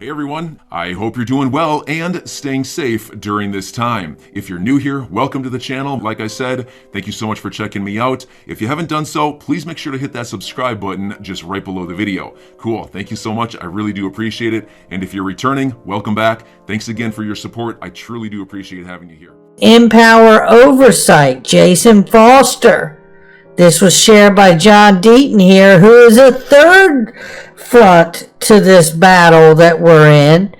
Hey everyone, I hope you're doing well and staying safe during this time. If you're new here, welcome to the channel. Like I said, thank you so much for checking me out. If you haven't done so, please make sure to hit that subscribe button just right below the video. Cool, thank you so much. I really do appreciate it. And if you're returning, welcome back. Thanks again for your support. I truly do appreciate having you here. Empower Oversight, Jason Foster. This was shared by John Deaton here, who is a third front to this battle that we're in.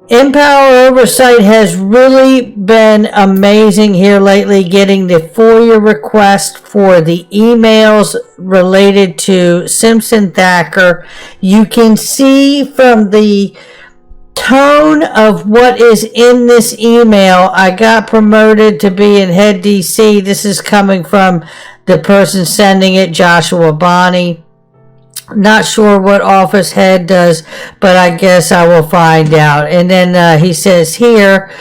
Empower Oversight has really been amazing here lately, getting the FOIA request for the emails related to Simpson Thacker. You can see from the tone of what is in this email, I got promoted to be in head DC. This is coming from the person sending it, Joshua Bonney. Not sure what office head does, but I guess I will find out. And then he says here,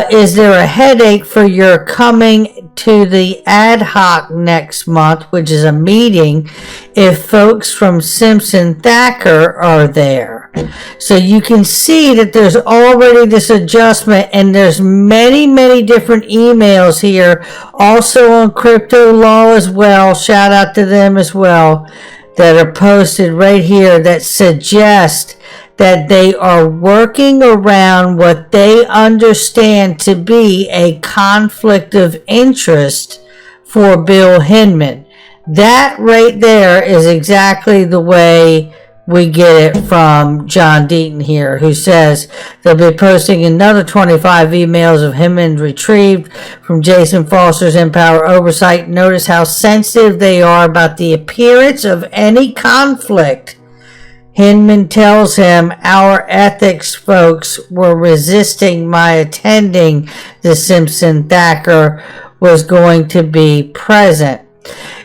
is there a headache for your coming to the ad hoc next month, which is a meeting, if folks from Simpson Thacker are there? So you can see that there's already this adjustment, and there's many different emails here, also on Crypto Law as well. Shout out to them as well, that are posted right here that suggest that they are working around what they understand to be a conflict of interest for Bill Hinman. That right there is exactly the way we get it from John Deaton here, who says they'll be posting another 25 emails of Hinman retrieved from Jason Foster's Empower Oversight. Notice how sensitive they are about the appearance of any conflict. Hinman tells him, our ethics folks were resisting my attending the Simpson Thacker was going to be present.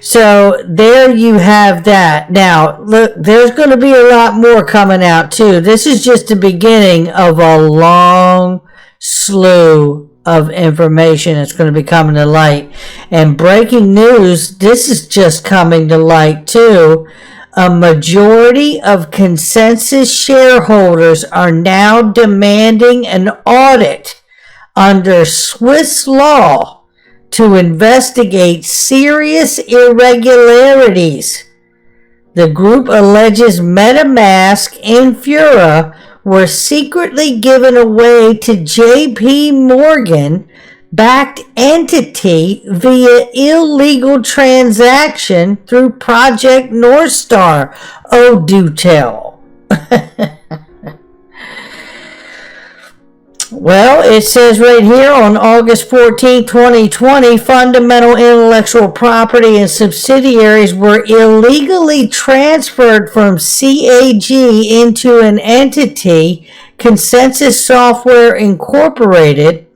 So there you have that. Now, look, there's going to be a lot more coming out too. This is just the beginning of a long slew of information that's going to be coming to light. And breaking news, this is just coming to light too. A majority of consensus shareholders are now demanding an audit under Swiss law to investigate serious irregularities. The group alleges MetaMask and Fura were secretly given away to JP Morgan backed entity via illegal transaction through Project North Star. Oh, do tell. Well, it says right here on August 14, 2020, fundamental intellectual property and subsidiaries were illegally transferred from CAG into an entity, Consensus Software Incorporated,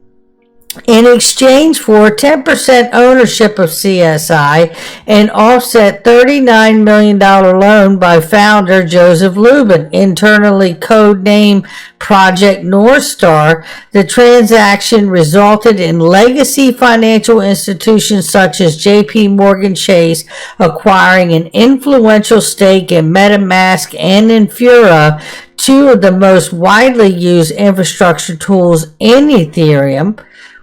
in exchange for 10% ownership of CSI and offset $39 million loan by founder Joseph Lubin, internally codenamed Project North Star. The transaction resulted in legacy financial institutions such as JP Morgan Chase acquiring an influential stake in MetaMask and in Fura, two of the most widely used infrastructure tools in Ethereum.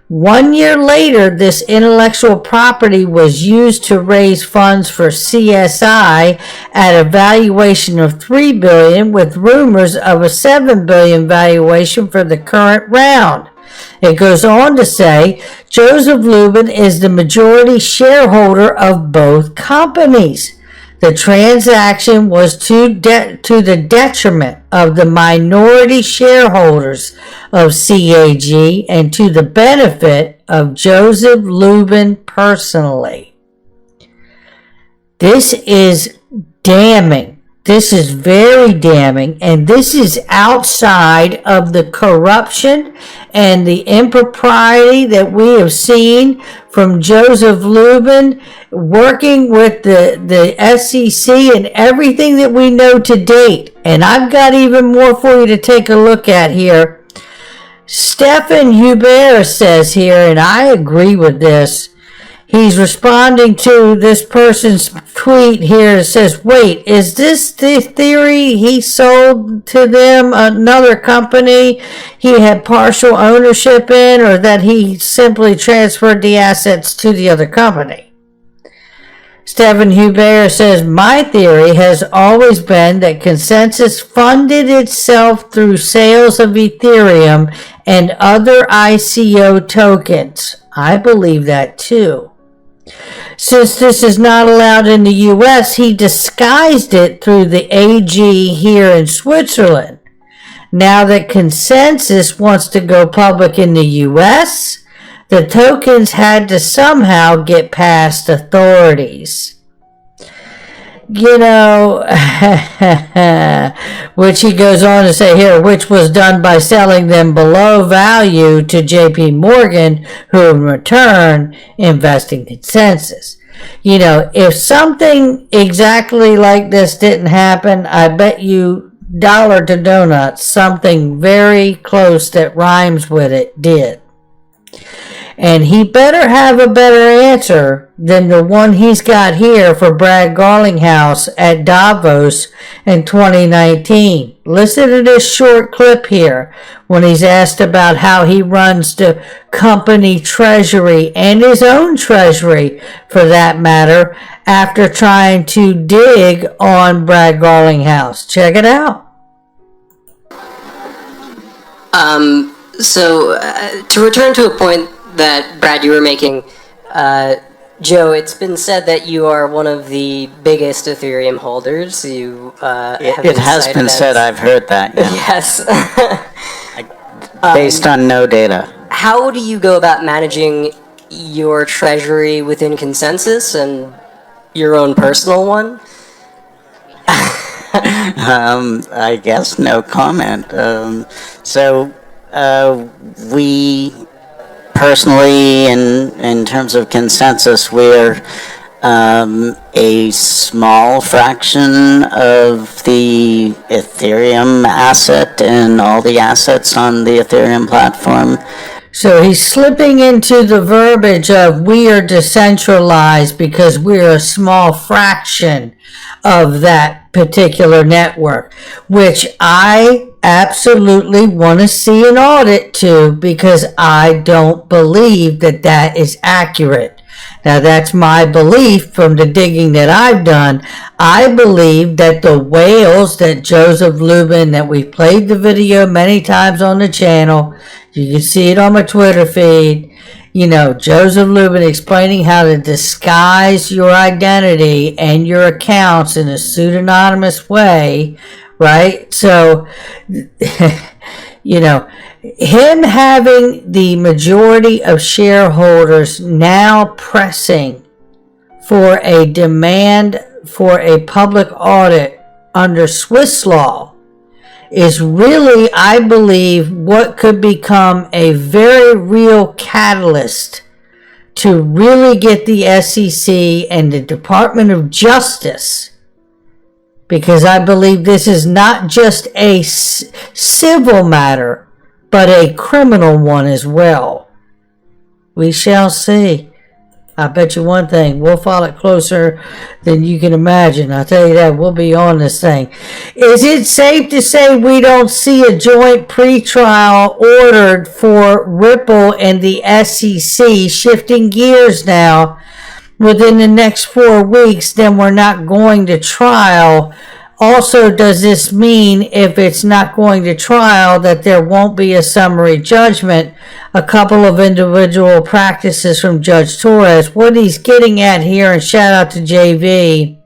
1 year later, this intellectual property was used to raise funds for CSI at a valuation of $3 billion, with rumors of a $7 billion valuation for the current round. It goes on to say, Joseph Lubin is the majority shareholder of both companies. The transaction was to the detriment of the minority shareholders of CAG and to the benefit of Joseph Lubin personally. This is damning. This is very damning, and this is outside of the corruption and the impropriety that we have seen from Joseph Lubin working with the SEC and everything that we know to date. And I've got even more for you to take a look at here. Stefan Hubert says here, and I agree with this, he's responding to this person's tweet here. It says, wait, is this the theory he sold to them, another company he had partial ownership in, or that he simply transferred the assets to the other company? Stephen Hubert says, my theory has always been that Consensus funded itself through sales of Ethereum and other ICO tokens. I believe that too. Since this is not allowed in the US, he disguised it through the AG here in Switzerland. Now that Consensus wants to go public in the US, the tokens had to somehow get past authorities. You know, which he goes on to say here, which was done by selling them below value to JP Morgan, who in return invest in Consensus. You know, if something exactly like this didn't happen, I bet you dollar to donuts, something very close that rhymes with it did. And he better have a better answer than the one he's got here for Brad Garlinghouse at Davos in 2019. Listen to this short clip here when he's asked about how he runs the company treasury and his own treasury, for that matter, after trying to dig on Brad Garlinghouse. Check it out. To return to a point that, Brad, you were making, Joe, it's been said that you are one of the biggest Ethereum holders. It has been said. I've heard that. Yeah. Yes. Based on no data. How do you go about managing your treasury within Consensus and your own personal one? I guess no comment. We personally, in terms of Consensus, we're a small fraction of the Ethereum asset and all the assets on the Ethereum platform. So he's slipping into the verbiage of we are decentralized because we're a small fraction of that particular network, which I absolutely want to see an audit to, because I don't believe that that is accurate. Now, that's my belief from the digging that I've done. I believe that the whales that Joseph Lubin, that we've played the video many times on the channel, you can see it on my Twitter feed, you know, Joseph Lubin explaining how to disguise your identity and your accounts in a pseudonymous way, right? So, you know, him having the majority of shareholders now pressing for a demand for a public audit under Swiss law is really, I believe, what could become a very real catalyst to really get the SEC and the Department of Justice, because I believe this is not just a civil matter, but a criminal one as well. We shall see. I bet you one thing, we'll follow it closer than you can imagine. I'll tell you that, we'll be on this thing. Is it safe to say we don't see a joint pretrial ordered for Ripple and the SEC, shifting gears now, within the next 4 weeks? Then we're not going to trial. Also, does this mean if it's not going to trial that there won't be a summary judgment? A couple of individual practices from Judge Torres. What he's getting at here, and shout out to JV,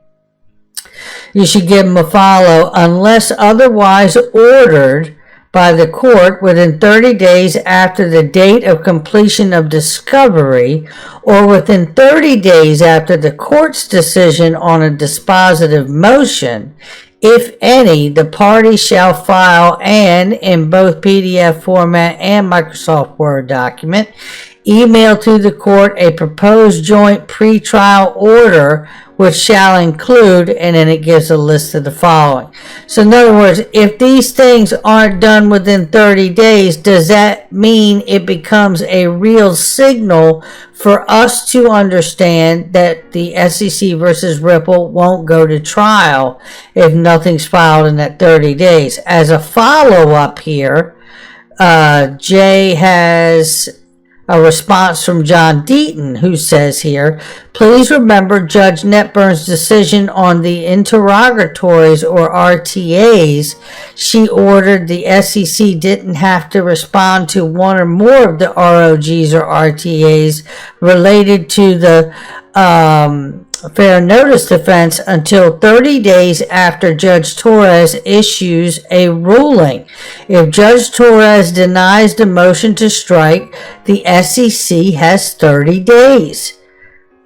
you should give him a follow, unless otherwise ordered by the court within 30 days after the date of completion of discovery, or within 30 days after the court's decision on a dispositive motion, if any, the party shall file an, in both PDF format and Microsoft Word document, email to the court a proposed joint pretrial order which shall include, and then it gives a list of the following. So in other words, if these things aren't done within 30 days, does that mean it becomes a real signal for us to understand that the SEC versus Ripple won't go to trial if nothing's filed in that 30 days? As a follow-up here, Jay has a response from John Deaton, who says here, please remember Judge Netburn's decision on the interrogatories or RTAs. She ordered the SEC didn't have to respond to one or more of the ROGs or RTAs related to the fair notice defense until 30 days after Judge Torres issues a ruling. If Judge Torres denies the motion to strike, the SEC has 30 days.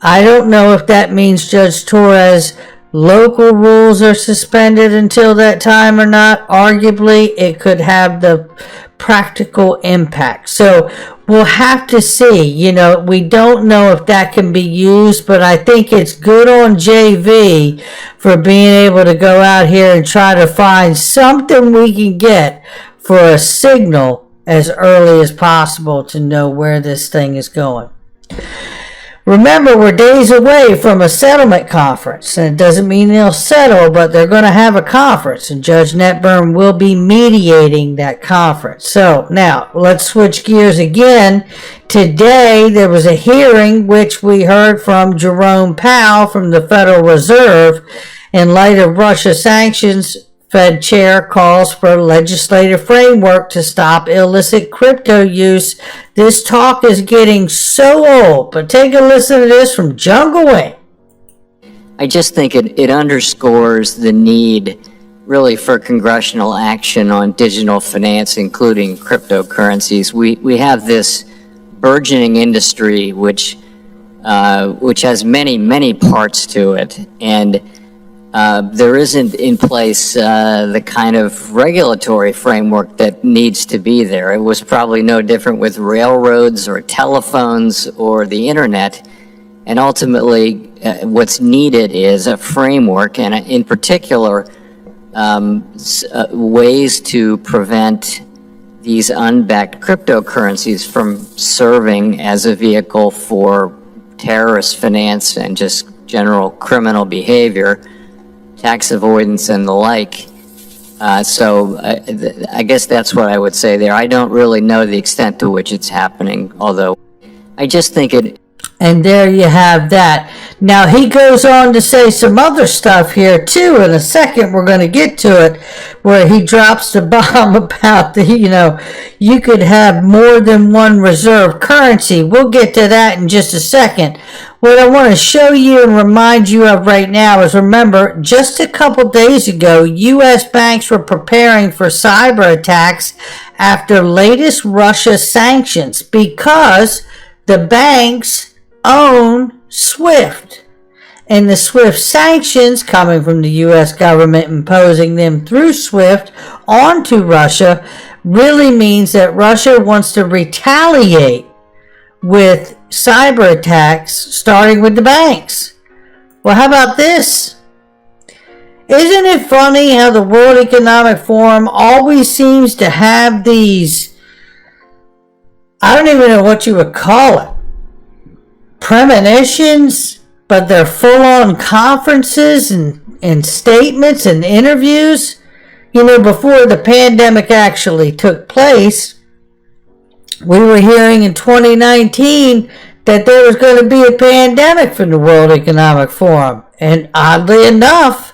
I don't know if that means Judge Torres' local rules are suspended until that time or not. Arguably, it could have the practical impact. So we'll have to see. You know, we don't know if that can be used, but I think it's good on JV for being able to go out here and try to find something we can get for a signal as early as possible to know where this thing is going. Remember, we're days away from a settlement conference, and it doesn't mean they'll settle, but they're going to have a conference, and Judge Netburn will be mediating that conference. So now let's switch gears again. Today there was a hearing which we heard from Jerome Powell from the Federal Reserve. In light of Russia sanctions, Fed chair calls for legislative framework to stop illicit crypto use. This talk is getting so old, but take a listen to this from Jungle Wing. I just think it underscores the need really for congressional action on digital finance, including cryptocurrencies. We have this burgeoning industry which has many parts to it, and there isn't in place the kind of regulatory framework that needs to be there. It was probably no different with railroads or telephones or the internet. And ultimately, what's needed is a framework, and in particular, ways to prevent these unbacked cryptocurrencies from serving as a vehicle for terrorist finance and just general criminal behavior, tax avoidance and the like. So I guess that's what I would say there. I don't really know the extent to which it's happening, although I just think it. And there you have that. Now he goes on to say some other stuff here too. In a second we're going to get to it, where he drops the bomb about you could have more than one reserve currency. We'll get to that in just a second. What I want to show you and remind you of right now is, remember, just a couple days ago, U.S. banks were preparing for cyber attacks after latest Russia sanctions because the banks own SWIFT. And the SWIFT sanctions coming from the U.S. government imposing them through SWIFT onto Russia really means that Russia wants to retaliate with cyber attacks, starting with the banks. Well, how about this? Isn't it funny how the World Economic Forum always seems to have these, I don't even know what you would call it, premonitions, but they're full-on conferences and statements and interviews. Before the pandemic actually took place, we were hearing in 2019 that there was going to be a pandemic from the World Economic Forum. And oddly enough,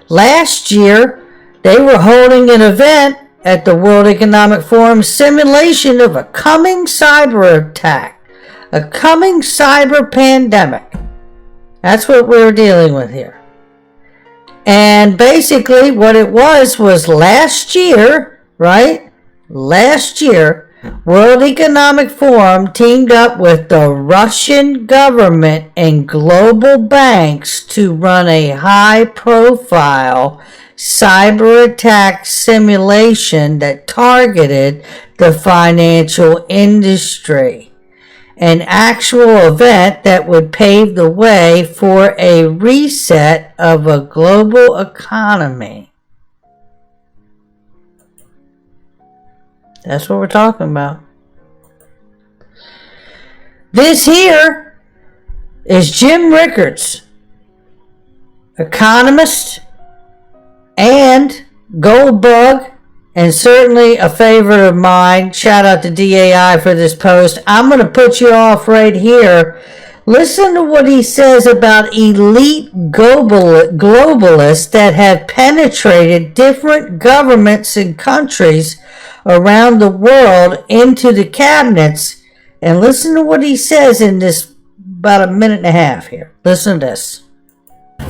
last year, they were holding an event at the World Economic Forum simulation of a coming cyber attack, a coming cyber pandemic. That's what we're dealing with here. And basically what it was last year, right? Last year, World Economic Forum teamed up with the Russian government and global banks to run a high-profile cyber attack simulation that targeted the financial industry. an actual event that would pave the way for a reset of a global economy. That's what we're talking about. This here is Jim Rickards, economist and gold bug, and certainly a favorite of mine. Shout out to DAI for this post. I'm going to put you off right here. Listen to what he says about elite globalists that have penetrated different governments and countries around the world into the cabinets. And listen to what he says in this about a minute and a half here. Listen to this.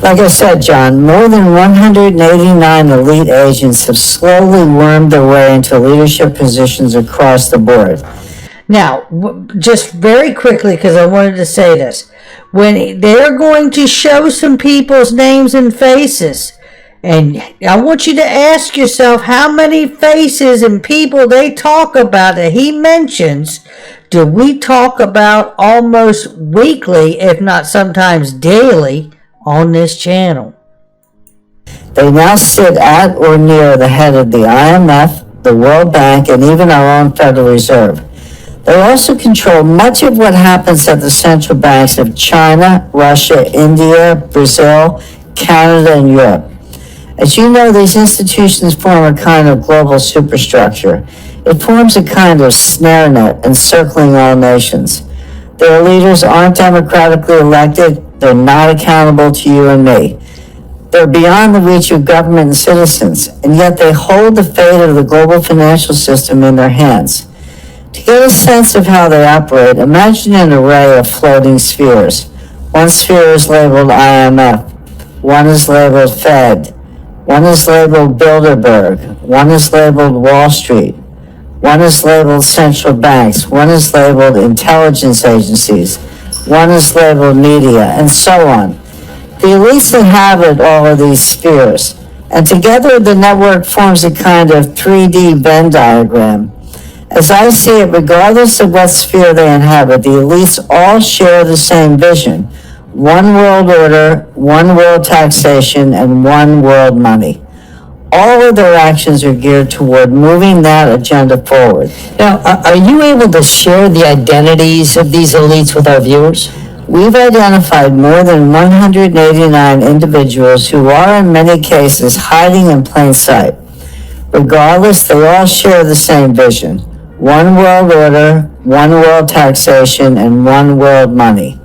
Like I said, John, more than 189 elite agents have slowly wormed their way into leadership positions across the board. Now, just very quickly, because I wanted to say this. When they're going to show some people's names and faces, and I want you to ask yourself how many faces and people they talk about that he mentions do we talk about almost weekly, if not sometimes daily, on this channel. They now sit at or near the head of the IMF, the World Bank, and even our own Federal Reserve. They also control much of what happens at the central banks of China, Russia, India, Brazil, Canada, and Europe. As you know, these institutions form a kind of global superstructure. It forms a kind of snare net encircling all nations. Their leaders aren't democratically elected. They're not accountable to you and me. They're beyond the reach of government and citizens, and yet they hold the fate of the global financial system in their hands. To get a sense of how they operate, imagine an array of floating spheres. One sphere is labeled IMF. One is labeled Fed. One is labeled Bilderberg. One is labeled Wall Street. One is labeled central banks. One is labeled intelligence agencies. One is labeled media, and so on. The elites inhabit all of these spheres, and together the network forms a kind of 3D Venn diagram. As I see it, regardless of what sphere they inhabit, the elites all share the same vision: one world order, one world taxation, and one world money. All of their actions are geared toward moving that agenda forward. Now, are you able to share the identities of these elites with our viewers? We've identified more than 189 individuals who are in many cases hiding in plain sight. Regardless, they all share the same vision: one world order, one world taxation, and one world money.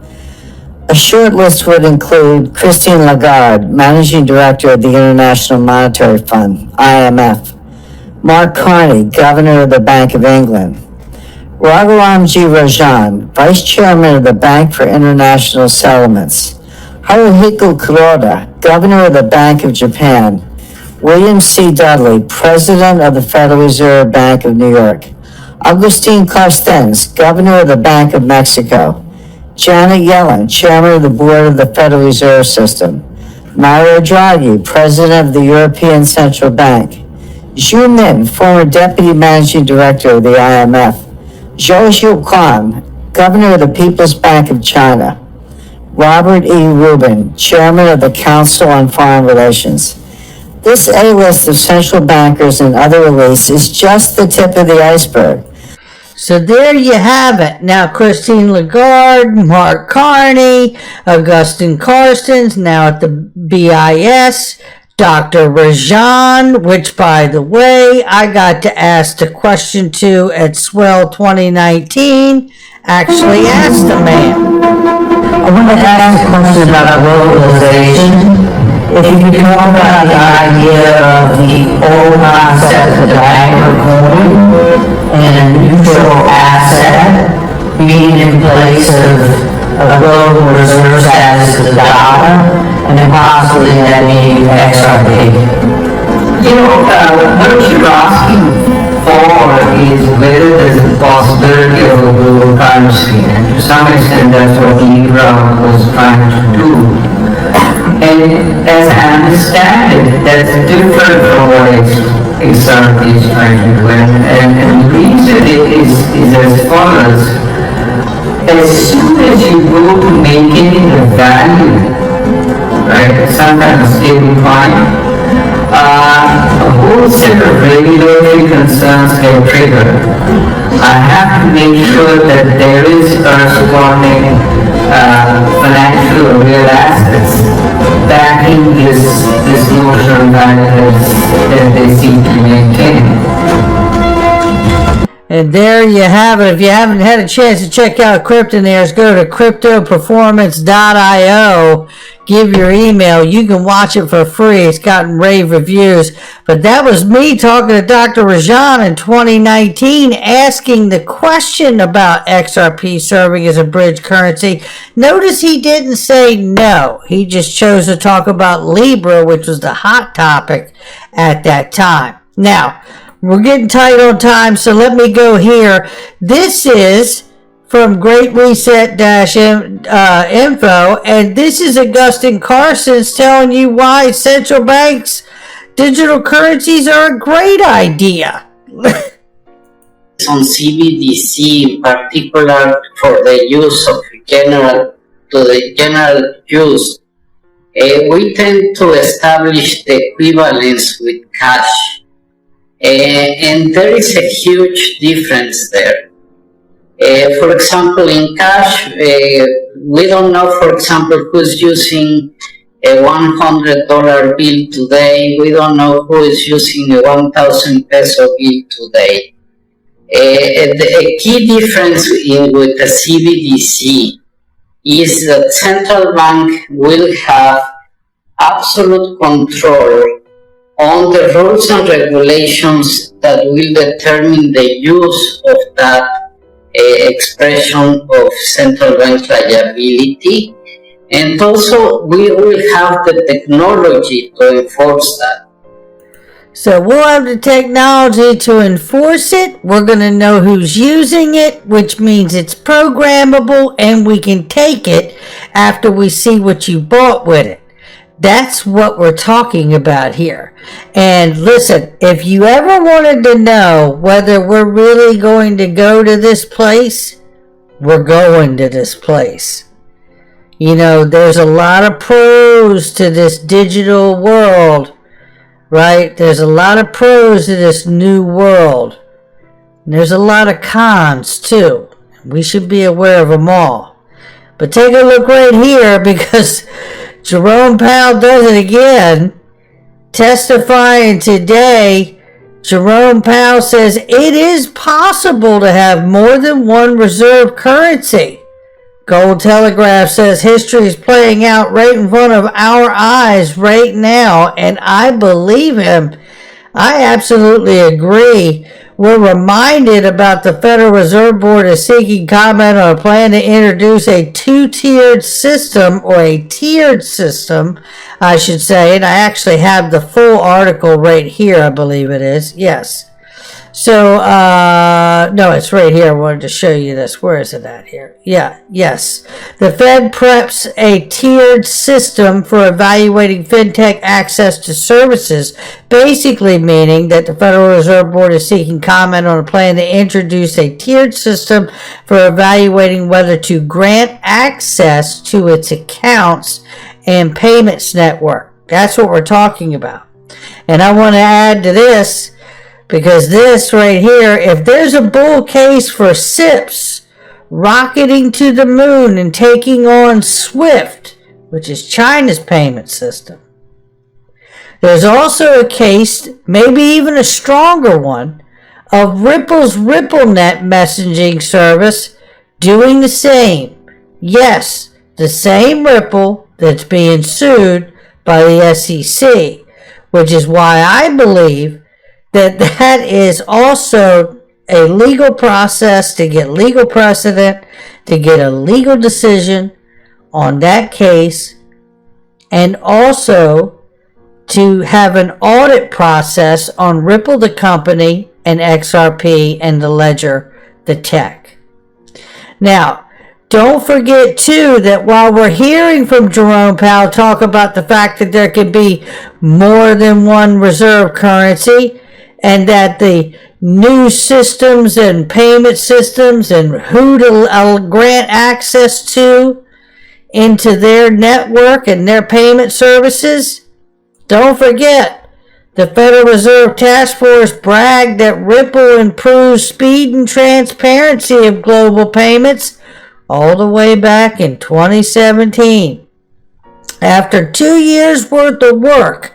A short list would include Christine Lagarde, Managing Director of the International Monetary Fund, IMF; Mark Carney, Governor of the Bank of England; Raghuramji Rajan, Vice Chairman of the Bank for International Settlements; Haruhiko Kuroda, Governor of the Bank of Japan; William C. Dudley, President of the Federal Reserve Bank of New York; Agustin Carstens, Governor of the Bank of Mexico; Janet Yellen, Chairman of the Board of the Federal Reserve System; Mario Draghi, President of the European Central Bank; Zhu Min, former Deputy Managing Director of the IMF; Zhou Xiuquan, Governor of the People's Bank of China; Robert E. Rubin, Chairman of the Council on Foreign Relations. This A-list of central bankers and other elites is just the tip of the iceberg. So there you have it. Now, Christine Lagarde, Mark Carney, Augustin Carstens, now at the BIS, Dr. Rajan, which, by the way, I got to ask the question to at Swell 2019. Actually asked the man. I want to ask a question about globalization. If you could talk about the idea of the old concept of bank reporting and a neutral asset being in place of global reserve status of the dollar, and then possibly that being XRP. You know, what you're asking for is whether there's a possibility of a global currency, and to some extent that's what Libra was trying to do. And as I understand it, that's different from what XRP is trying to do. And the reason is as follows. as soon as you go to maintaining the value, right, some kind of stable coin, a whole set of regulatory concerns get triggered. I have to make sure that there is corresponding financial or real assets backing this notion that they seem to maintain. And there you have it. If you haven't had a chance to check out Cryptonaires, go to cryptoperformance.io. Give your email. You can watch it for free. It's gotten rave reviews. But that was me talking to Dr. Rajan in 2019, asking the question about XRP serving as a bridge currency. Notice he didn't say no. He just chose to talk about Libra, which was the hot topic at that time. Now, we're getting tight on time, so let me go here. This is from Great Reset-info, and this is Augustine Carson's telling you why central banks' digital currencies are a great idea. On CBDC in particular for the use of general use, we tend to establish the equivalence with cash. And there is a huge difference there. For example, in cash, we don't know, for example, who's using a $100 bill today. We don't know who is using a 1,000 peso bill today. A key difference with the CBDC is that central bank will have absolute control on the rules and regulations that will determine the use of that expression of central bank liability, and also we will have the technology to enforce that. So we'll have the technology to enforce it. We're going to know who's using it, which means it's programmable, and we can take it after we see what you bought with it. That's what we're talking about here. And listen, if you ever wanted to know whether we're really going to go to this place, we're going to this place. You know, there's a lot of pros to this digital world, right? There's a lot of pros to this new world. And there's a lot of cons too. We should be aware of them all. But take a look right here, because Jerome Powell does it again. Testifying today, Jerome Powell says it is possible to have more than one reserve currency. Gold Telegraph says history is playing out right in front of our eyes right now, and I believe him. I absolutely agree. We're reminded about the Federal Reserve Board is seeking comment on a plan to introduce a two-tiered system, or a tiered system, I should say. And I actually have the full article right here, I believe it is. Yes. So, no, it's right here. I wanted to show you this. Where is it at here? Yeah, yes. The Fed preps a tiered system for evaluating fintech access to services, basically meaning that the Federal Reserve Board is seeking comment on a plan to introduce a tiered system for evaluating whether to grant access to its accounts and payments network. That's what we're talking about. And I want to add to this, because this right here, if there's a bull case for SIPs rocketing to the moon and taking on SWIFT, which is China's payment system, there's also a case, maybe even a stronger one, of Ripple's RippleNet messaging service doing the same. Yes, the same Ripple that's being sued by the SEC, which is why I believe that is also a legal process to get legal precedent, to get a legal decision on that case, and also to have an audit process on Ripple the company and XRP and the ledger, the tech. Now, don't forget too that while we're hearing from Jerome Powell talk about the fact that there could be more than one reserve currency, and that the new systems and payment systems and who to grant access to into their network and their payment services. Don't forget, the Federal Reserve Task Force bragged that Ripple improves speed and transparency of global payments all the way back in 2017. After 2 years worth of work,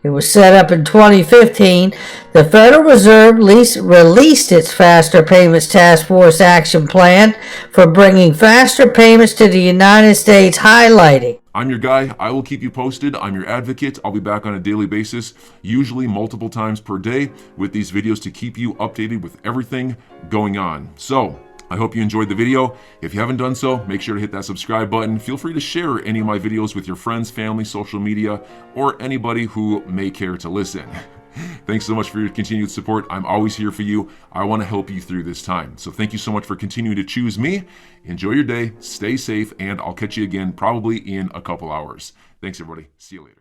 it was set up in 2015, the Federal Reserve released its Faster Payments Task Force Action Plan for bringing faster payments to the United States, highlighting. I'm your guy. I will keep you posted. I'm your advocate. I'll be back on a daily basis, usually multiple times per day, with these videos to keep you updated with everything going on. So, I hope you enjoyed the video. If you haven't done so, make sure to hit that subscribe button. Feel free to share any of my videos with your friends, family, social media, or anybody who may care to listen. Thanks so much for your continued support. I'm always here for you. I want to help you through this time. So thank you so much for continuing to choose me. Enjoy your day, stay safe, and I'll catch you again probably in a couple hours. Thanks, everybody. See you later.